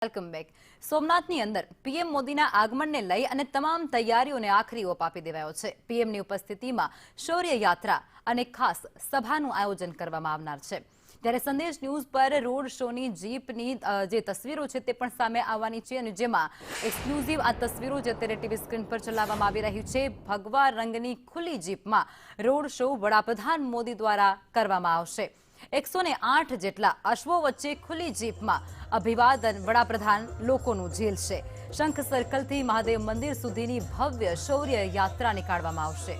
Welcome back. સોમનાથની અંદર PM મોદીના આગમનને લઈ અને તમામ તૈયારીઓને આખરી ઓપ આપી દેવાયો છે। પીએમની ઉપસ્થિતિમાં શૌર્ય યાત્રા અને ખાસ સભાનું આયોજન કરવામાં આવનાર છે। ત્યારે સંદેશ ન્યૂઝ પર રોડ શોની જીપની જે તસવીરો છે તે પણ સામે આવવાની છે અને જેમાં એક્સક્લુઝિવ આ તસવીરો જે અત્યારે ટીવી સ્ક્રીન પર ચલાવવામાં આવી રહી છે। ભગવા રંગની ખુલ્લી જીપમાં રોડ શો વડાપ્રધાન મોદી દ્વારા કરવામાં આવશે। 108 જેટલા અશ્વો વચ્ચે ખુલ્લી જીપમાં અભિવાદન વડાપ્રધાન લોકોનું ઝીલશે। શંખ સર્કલથી મહાદેવ મંદિર સુધીની ભવ્ય શૌર્ય યાત્રા નીકાળવામાં આવશે।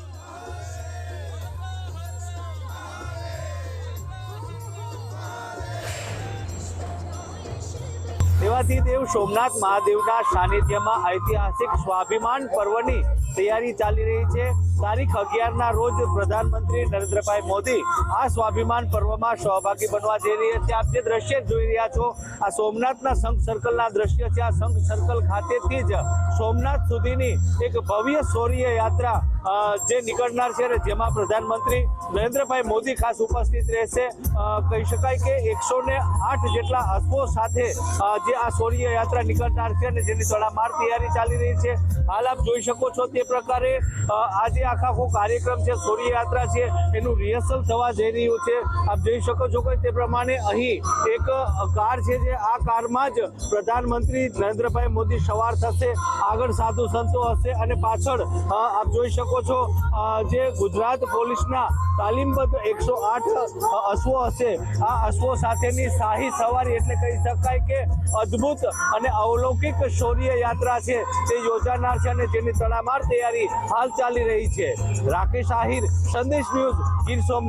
દેવાધિદેવ સોમનાથ મહાદેવના સાનિધ્યમાં ઐતિહાસિક સ્વાભિમાન પર્વની તૈયારી ચાલી રહી છે। તારીખ 11ના રોજ પ્રધાનમંત્રી નરેન્દ્રભાઈ મોદી આ સ્વાભિમાન પર્વમાં સહભાગી બનવા જઈ રહ્યા છે। આપ જે દ્રશ્ય જોઈ રહ્યા છો આ સોમનાથના શંખ સર્કલના દ્રશ્ય છે। આ શંખ સર્કલ ખાતેથી જ સોમનાથ સુધીની એક ભવ્ય શૌર્ય યાત્રા જે નીકળનાર છે અને જેમાં પ્રધાનમંત્રી નરેન્દ્રભાઈ મોદી ખાસ ઉપસ્થિત રહેશે। કહી શકાય કે 108 જેટલા અશ્વો સાથે જે આ શૌર્ય યાત્રા નીકળનાર છે અને જેની તડામાર તૈયારી ચાલી રહી છે। હાલ આપ જોઈ શકો છો તે પ્રકારે આજે આખો કાર્યક્રમ છે શૌર્ય યાત્રા છે એનું રિહર્સલ થવા જઈ રહ્યું છે। આપ જોઈ શકો છો કે તે પ્રમાણે અહીં એક કાર છે જે આ કારમાં જ પ્રધાનમંત્રી નરેન્દ્રભાઈ મોદી સવાર થશે। આગળ સાધુ સંતો હશે અને પાછળ આપ જોઈ શકો છો જે ગુજરાત પોલીસના તાલીમબદ્ધ 108 અશ્વો હશે। આ અશ્વો સાથેની શાહી સવારી એટલે કહી શકાય કે અદ્ભુત અને અલૌકિક શૌર્ય યાત્રા છે તે યોજાનાર છે અને જેની તડામાર તૈયારી હાલ ચાલી રહી છે। રાકેશ આહિર, સંદેશ ન્યૂઝ, ગીર સોમનાથ।